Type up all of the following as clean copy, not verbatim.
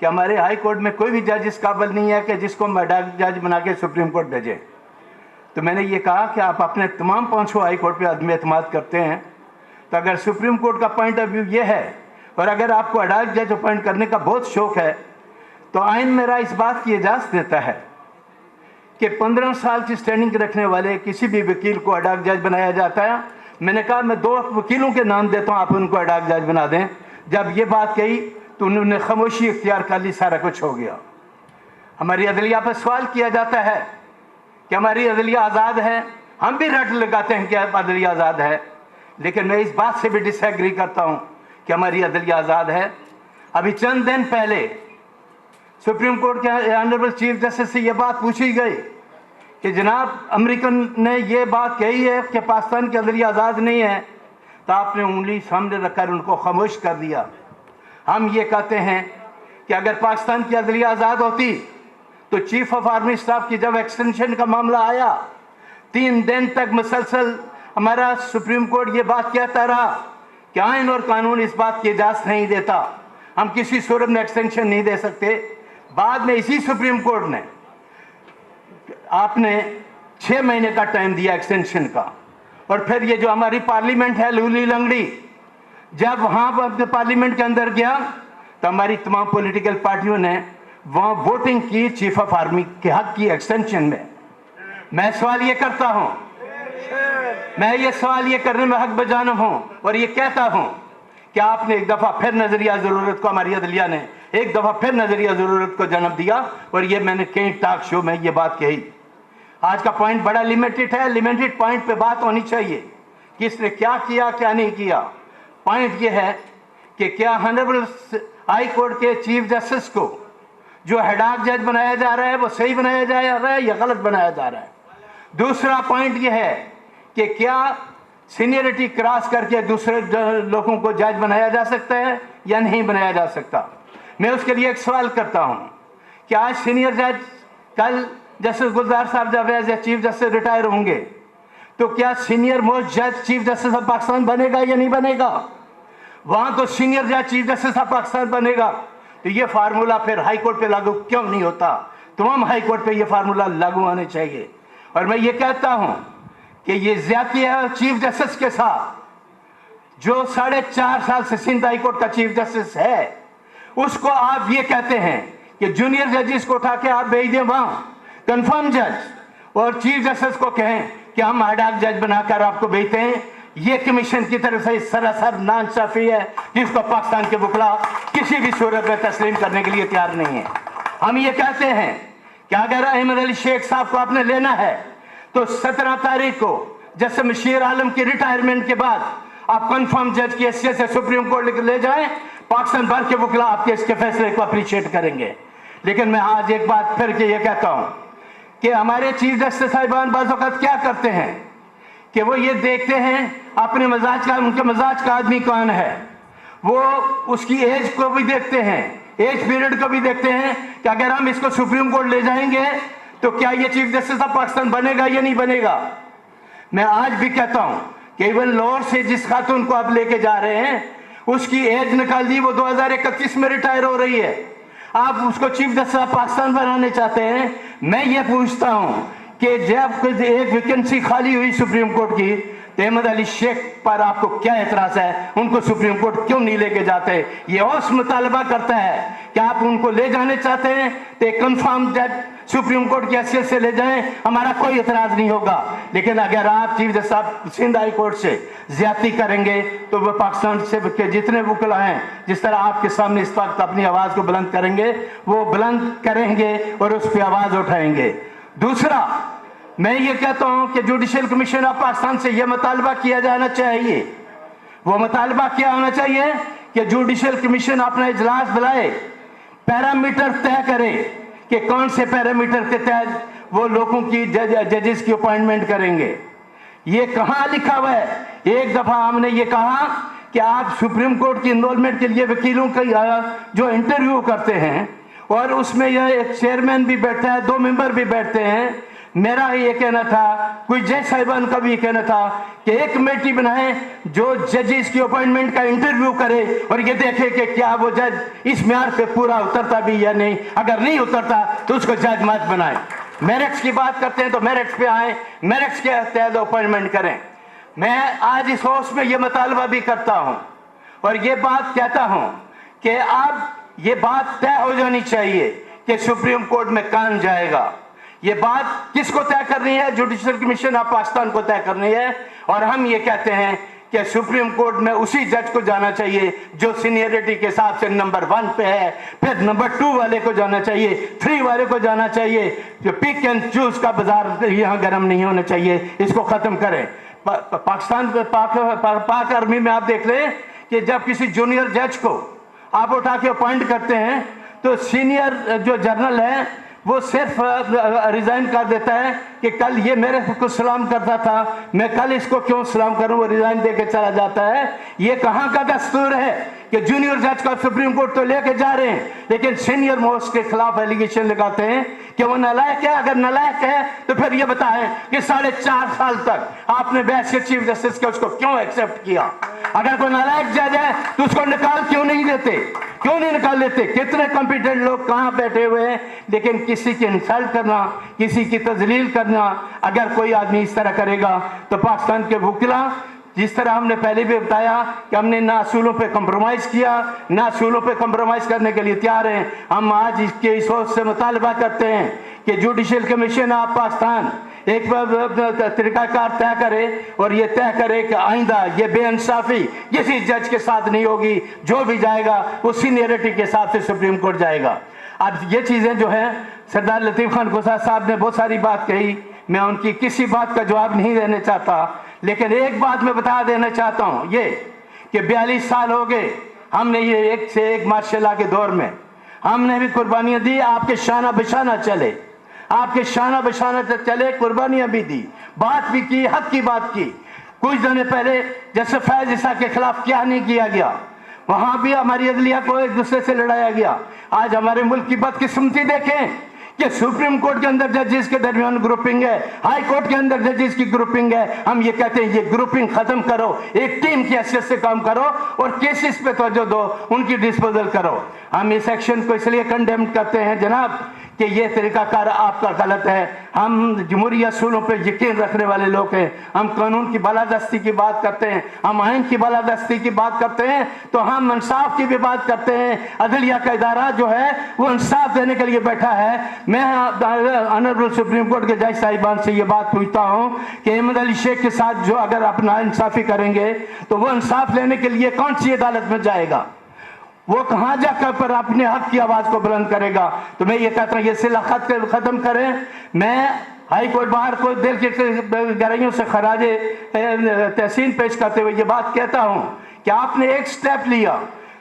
کہ ہمارے high court میں کوئی بھی جج اس قابل نہیں ہے کہ جس کو ہم ایڈاک جج بنا کے سپریم کورٹ بھیجیں. تو میں نے یہ کہا کہ آپ اپنے تمام 500 ہائی کورٹ پہ عدم اعتماد کرتے ہیں، تو اگر سپریم کورٹ کا پوائنٹ آف ویو یہ ہے اور اگر آپ کو ایڈاک جج اپوائنٹ کرنے کا بہت شوق ہے، تو آئین میرا اس بات کی اجازت دیتا ہے کہ 15 سال کی سٹینڈنگ رکھنے والے کسی بھی وکیل کو ایڈاک جج بنایا جاتا ہے. میں نے کہا میں 2 وکیلوں کے نام دیتا ہوں، آپ ان کو ایڈاک جج بنا دیں. جب یہ بات کہی تو انہوں نے خاموشی اختیار کر لی، سارا کچھ ہو گیا. ہماری عدلیہ پر سوال کیا جاتا ہے کہ ہماری عدلیہ آزاد ہے. ہم بھی رٹ لگاتے ہیں کہ عدلیہ آزاد ہے، لیکن میں اس بات سے بھی ڈس ایگری کرتا ہوں کہ ہماری عدلیہ آزاد ہے. ابھی چند دن پہلے سپریم کورٹ کے آنریبل چیف جسٹس سے یہ بات پوچھی گئی کہ جناب امریکن نے یہ بات کہی ہے کہ پاکستان کی عدلیہ آزاد نہیں ہے، تو آپ نے انگلی سامنے رکھ کر ان کو خاموش کر دیا. ہم یہ کہتے ہیں کہ اگر پاکستان کی عدلیہ آزاد ہوتی تو چیف آف آرمی اسٹاف کی جب ایکسٹینشن کا معاملہ آیا 3 دن تک مسلسل ہمارا سپریم کورٹ یہ بات کہتا رہا کہ آئین اور قانون اس بات کی اجازت نہیں دیتا، ہم کسی صورت میں ایکسٹینشن نہیں دے سکتے. بعد میں اسی سپریم کورٹ نے آپ نے 6 مہینے کا ٹائم دیا ایکسٹینشن کا. اور پھر یہ جو ہماری پارلیمنٹ ہے لولی لنگڑی، جب وہاں پارلیمنٹ کے اندر گیا تو ہماری تمام پولیٹیکل پارٹیوں نے وہاں ووٹنگ کی چیف آف آرمی کے حق کی ایکسٹینشن میں. میں سوال یہ کرتا ہوں، میں یہ سوال یہ کرنے میں حق بجانب ہوں اور یہ کہتا ہوں کہ آپ نے ایک دفعہ پھر نظریہ ضرورت کو، ہماری عدلیہ نے ایک دفعہ پھر نظریہ ضرورت کو جنم دیا. اور یہ میں نے کئی ٹاک شو میں یہ بات کہی. آج کا پوائنٹ بڑا لیمیٹڈ ہے، لیمیٹڈ پوائنٹ پہ بات ہونی چاہیے کہ اس نے کیا کیا کیا نہیں کیا. پوائنٹ یہ ہے کہ کیا آنریبل ہائی کورٹ کے چیف جسٹس کو جو ایڈاک جج بنایا جا رہا ہے وہ صحیح بنایا جا رہا ہے یا غلط بنایا جا رہا ہے. دوسرا پوائنٹ یہ ہے کہ کیا سینئرٹی کراس کر کے دوسرے لوگوں کو جج بنایا جا سکتا ہے یا نہیں بنایا جا سکتا. میں اس کے لیے ایک سوال کرتا ہوں کہ آج سینئر جج کل جسٹس گلزار صاحب جب as a chief justice retire ہوں گے تو کیا سینئر موسٹ جج چیف جسٹس آف پاکستان بنے گا یا نہیں بنے گا؟ وہاں تو سینئر جج چیف جسٹس آف پاکستان بنے گا. تو یہ فارمولا پھر ہائی کورٹ پہ لاگو کیوں نہیں ہوتا؟ تمام ہائی کورٹ پہ یہ فارمولا لاگو ہونے چاہیے. اور میں یہ کہتا ہوں کہ یہ زیادتی ہے چیف جسٹس کے ساتھ جو 4.5 سال سے سندھ ہائی کورٹ کا چیف جسٹس ہے. اس کو آپ یہ کہتے ہیں کہ جونیئر ججز کو اٹھا کے آپ بھیج دیں وہاں کنفرم جج، اور چیف جسٹس کو کہیں کہ ہم ایڈاک جج بنا کر آپ کو بھیجتے ہیں. یہ کمیشن کی طرف سے سراسر ناانصافی ہے جس کو پاکستان کے وکلا کسی بھی صورت میں تسلیم کرنے کے لیے تیار نہیں ہے. ہم یہ کہتے ہیں کہ اگر احمد علی شیخ صاحب کو آپ نے لینا ہے تو 17 تاریخ کو جسٹس مشیر عالم کی ریٹائرمنٹ کے بعد آپ کنفرم جج کی حیثیت سے سپریم کورٹ لے جائیں. پاکستان بھر کے وکلا آپ کے اس کے فیصلے کو اپریشیٹ کریں گے. لیکن میں آج ایک بات پھر کے یہ کہتا ہوں کہ ہمارے چیف جسٹس صاحبان بعض اوقات کیا کرتے ہیں کہ وہ یہ دیکھتے ہیں اپنے مزاج کا، ان کے مزاج کا آدمی کون ہے، وہ اس کی ایج کو بھی دیکھتے ہیں، ایج پیریڈ کو بھی دیکھتے ہیں کہ اگر ہم اس کو سپریم کورٹ لے جائیں گے تو کیا یہ چیف جسٹس آف پاکستان بنے گا یا نہیں بنے گا. میں آج بھی کہتا ہوں کہ ایون لاہور سے جس خاتون کو آپ لے کے جا رہے ہیں اس کی ایج نکال دی، وہ 2031 میں ریٹائر ہو رہی ہے. آپ اس کو چیف جسٹس آف پاکستان بنانے چاہتے ہیں. میں یہ پوچھتا ہوں کہ جب ایک ویکنسی خالی ہوئی سپریم کورٹ کی تو احمد علی شیخ پر آپ کو کیا اعتراض ہے؟ ان کو سپریم کورٹ کیوں نہیں لے کے جاتے؟ یہ اوس مطالبہ کرتا ہے کہ آپ ان کو لے جانے چاہتے ہیں تو ایک کنفرم جج سپریم کورٹ کی حیثیت سے لے جائیں، ہمارا کوئی اعتراض نہیں ہوگا. لیکن اگر آپ چیف جسٹس صاحب سندھ ہائی کورٹ سے زیادتی کریں گے تو وہ پاکستان سے کے جتنے وکلا ہیں جس طرح آپ کے سامنے اس وقت اپنی آواز کو بلند کریں گے وہ بلند کریں گے اور اس پہ آواز اٹھائیں گے. دوسرا میں یہ کہتا ہوں کہ جوڈیشل کمیشن آف پاکستان سے یہ مطالبہ کیا جانا چاہیے. وہ مطالبہ کیا ہونا چاہیے کہ جوڈیشل کمیشن اپنا اجلاس بلائے، پیرامیٹر طے کرے کہ کون سے پیرامیٹر کے تحت وہ لوگوں کی ججز کی اپوائنٹمنٹ کریں گے. یہ کہاں لکھا ہوا ہے؟ ایک دفعہ ہم نے یہ کہا کہ آپ سپریم کورٹ کی انرولمنٹ کے لیے وکیلوں کا جو انٹرویو کرتے ہیں اور اس میں یہ ایک چیئرمین بھی بیٹھتا ہے، 2 ممبر بھی بیٹھتے ہیں، میرا ہی یہ کہنا تھا, کوئی جج صاحبان کا بھی یہ کہنا تھا کہ ایک کمیٹی بنائیں جو ججز کی اپوائنٹمنٹ کا انٹرویو کرے اور یہ دیکھے کہ کیا وہ جج اس معیار پہ پورا اترتا بھی یا نہیں, اگر نہیں اترتا تو اس کو جج مت بنائیں. میرٹس کی بات کرتے ہیں تو میرٹس پہ آئیں, میرٹس کے تحت اپوائنٹمنٹ کریں. میں آج اس ہاؤس میں یہ مطالبہ بھی کرتا ہوں اور یہ بات کہتا ہوں کہ اب یہ بات طے ہو جانی چاہیے کہ سپریم کورٹ میں کون جائے گا. یہ بات کس کو طے کرنی ہے؟ جوڈیشل کمیشن آف پاکستان کو طے کرنی ہے. اور ہم یہ کہتے ہیں کہ سپریم کورٹ میں اسی جج کو جانا چاہیے جو سینئرٹی کے حساب سے نمبر 1 پہ ہے, پھر نمبر 2 والے کو جانا چاہیے, 3 والے کو جانا چاہیے. جو پک اینڈ چوز کا بازار یہاں گرم نہیں ہونا چاہیے, اس کو ختم کریں. پاکستان پاک آرمی میں آپ دیکھ لیں کہ جب کسی جونیئر جج کو آپ اٹھا کے اپوائنٹ کرتے ہیں تو سینئر جو جنرل ہے وہ صرف ریزائن کر دیتا ہے کہ کل یہ میرے کو سلام کرتا تھا, میں کل اس کو کیوں سلام کروں, وہ ریزائن دے کے چلا جاتا ہے. یہ کہاں کا دستور ہے کہ جونیئر جج کا سپریم کورٹ تو لے کے جا رہے ہیں لیکن سینئر موسٹ کے خلاف ایلیگیشن لگاتے ہیں کہ وہ نالائق ہے. اگر نالائق ہے تو پھر یہ بتائیں کہ 4.5 سال تک آپ نے بحث کے چیف جسٹس کے اس کو کیوں ایکسپٹ کیا؟ اگر کوئی نالائق جج ہے تو اس کو نکال کیوں نہیں دیتے, کیوں نہیں نکال لیتے؟ کتنے کمپیٹنٹ لوگ کہاں بیٹھے ہوئے ہیں, لیکن کسی کی انسلٹ کرنا, کسی کی تذلیل کرنا اگر کوئی آدمی اس طرح کرے گا تو پاکستان کے وکلا, جس طرح ہم نے پہلے بھی بتایا کہ ہم نے نہ اصولوں پہ کمپرومائز کیا, نہ اصولوں پہ کمپرومائز کرنے کے لیے تیار ہیں. ہم آج اس کے اس وقت سے مطالبہ کرتے ہیں کہ جوڈیشل کمیشن آف پاکستان ایک طریقہ کار طے کرے اور یہ طے کرے کہ آئندہ یہ بے انصافی کسی جج کے ساتھ نہیں ہوگی, جو بھی جائے گا وہ سینئرٹی کے حساب سے سپریم کورٹ جائے گا. اب یہ چیزیں جو ہیں, سردار لطیف خان کوسا صاحب نے بہت ساری بات کہی, میں ان کی کسی بات کا جواب نہیں دینا چاہتا, لیکن ایک بات میں بتا دینا چاہتا ہوں یہ کہ 42 سال ہو گئے ہم نے یہ ایک سے ایک مارشل لا کے دور میں ہم نے بھی قربانیاں دی, آپ کے شانہ بشانہ چلے, آپ کے شانہ بشانہ چلے, قربانیاں بھی دی, بات بھی کی, حق کی بات کی. کچھ دن پہلے جیسے فیض عیسیٰ کے خلاف کیا نہیں کیا گیا, وہاں بھی ہماری عدلیہ کو ایک دوسرے سے لڑایا گیا. آج ہمارے ملک کی بدقسمتی دیکھیں کہ سپریم کورٹ کے اندر ججز کے درمیان گروپنگ ہے, ہائی کورٹ کے اندر ججز کی گروپنگ ہے. ہم یہ کہتے ہیں یہ گروپنگ ختم کرو, ایک ٹیم کی حیثیت سے کام کرو اور کیسز پہ توجہ دو, ان کی ڈسپوزل کرو. ہم اس ایکشن کو اس لیے کنڈیم کرتے ہیں جناب کہ یہ طریقہ کار آپ کا غلط ہے. ہم جمہوری اصولوں پہ یقین رکھنے والے لوگ ہیں, ہم قانون کی بالادستی کی بات کرتے ہیں, ہم آئین کی بالادستی کی بات کرتے ہیں, تو ہم انصاف کی بھی بات کرتے ہیں. عدلیہ کا ادارہ جو ہے وہ انصاف دینے کے لیے بیٹھا ہے. میں آنریبل سپریم کورٹ کے جج صاحبان سے یہ بات پوچھتا ہوں کہ احمد علی شیخ کے ساتھ جو اگر اپنا انصافی کریں گے تو وہ انصاف لینے کے لیے کون سی عدالت میں جائے گا, وہ کہاں جا کر اپنے حق کی آواز کو بلند کرے گا؟ تو میں یہ کہتا ہوں یہ سلسلہ ختم کریں. میں ہائی کورٹ باہر کو دل کی گہرائیوں سے خراج تحسین پیش کرتے ہوئے یہ بات کہتا ہوں کہ آپ نے ایک سٹیپ لیا,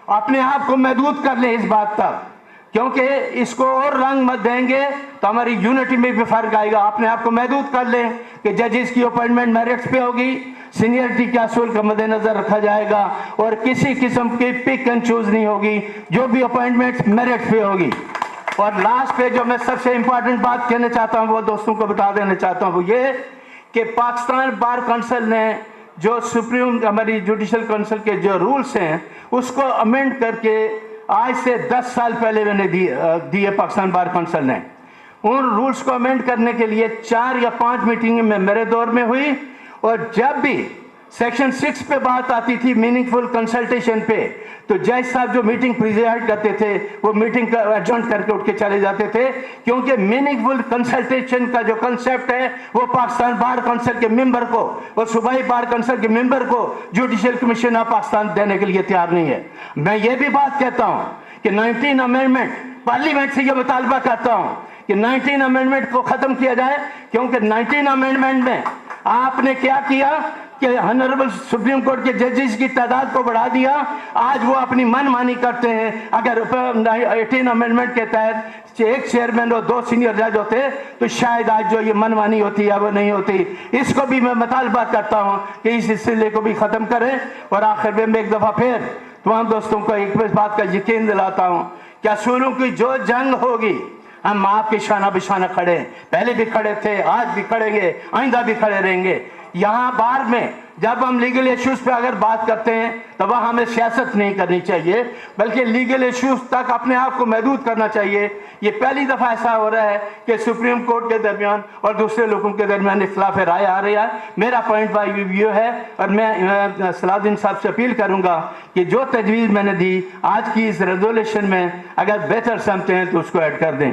اپنے آپ کو محدود کر لیں اس بات تک, کیونکہ اس کو اور رنگ مت دیں گے تو ہماری یونٹی میں بھی فرق آئے گا. اپنے آپ کو محدود کر لیں کہ ججز کی اپوائنٹمنٹ میرٹس پہ ہوگی, سینئرٹی کے اصول کا مد نظر رکھا جائے گا اور کسی قسم کی پک اینڈ چوز نہیں ہوگی, جو بھی اپوائنٹمنٹ میرٹ پہ ہوگی. اور لاسٹ پہ جو میں سب سے امپورٹنٹ بات کہنا چاہتا ہوں وہ دوستوں کو بتا دینا چاہتا ہوں وہ یہ کہ پاکستان بار کونسل نے جو سپریم ہماری جوڈیشل کونسل کے جو رولز ہیں اس کو امینڈ کر کے آج سے 10 سال پہلے میں نے دیے پاکستان بار کونسل نے. ان رولز کو امینڈ کرنے کے لیے 4 یا 5 میٹنگیں میں میرے دور میں ہوئی, اور جب بھی سیکشن 6 پہ بات آتی تھی میننگ فل کنسلٹیشن پہ, تو جج صاحب جو میٹنگ پریزائڈ کرتے تھے وہ میٹنگ کا ایڈجنٹ کر کے اٹھ کے چلے جاتے تھے, کیونکہ میننگ فل کنسلٹیشن کا جو کنسیپٹ ہے وہ پاکستان بار کونسل کے ممبر کو اور صوبائی بار کونسل کے ممبر کو جوڈیشل کمیشن آف پاکستان دینے کے لیے تیار نہیں ہے. میں یہ بھی بات کہتا ہوں کہ 19 امینڈمنٹ پارلیمنٹ سے یہ مطالبہ کرتا ہوں کہ 19 امینڈمنٹ کو ختم کیا جائے, کیونکہ 19 امینڈمنٹ میں آپ نے کیا کیا کہ آنریبل سپریم کورٹ کے ججز کی تعداد کو بڑھا دیا. آج وہ اپنی من مانی کرتے ہیں. اگر 18 امینڈمنٹ کے تحت ایک چیئرمین اور 2 سینئر جج ہوتے تو شاید آج جو یہ من مانی ہوتی ہے وہ نہیں ہوتی. اس کو بھی میں مطالبہ کرتا ہوں کہ اس سلسلے کو بھی ختم کریں. اور آخر میں ایک دفعہ پھر تمام دوستوں کو ایک بات کا یقین دلاتا ہوں کہ اصولوں کی جو جنگ ہوگی ہم آپ کے شانہ بشانہ کھڑے ہیں، پہلے بھی کھڑے تھے، آج بھی کھڑیں گے، آئندہ بھی کھڑے رہیں گے۔ یہاں بار میں جب ہم لیگل ایشوز پہ اگر بات کرتے ہیں تو وہ ہمیں سیاست نہیں کرنی چاہیے، بلکہ لیگل ایشوز تک اپنے آپ کو محدود کرنا چاہیے۔ یہ پہلی دفعہ ایسا ہو رہا ہے کہ سپریم کورٹ کے درمیان اور دوسرے لوگوں کے درمیان اختلاف رائے آ رہا ہے۔ میرا پوائنٹ بائی ویو ہے، اور میں صلاح الدین صاحب سے اپیل کروں گا کہ جو تجویز میں نے دی آج کی اس ریزولوشن میں اگر بہتر سمجھتے ہیں تو اس کو ایڈ کر دیں۔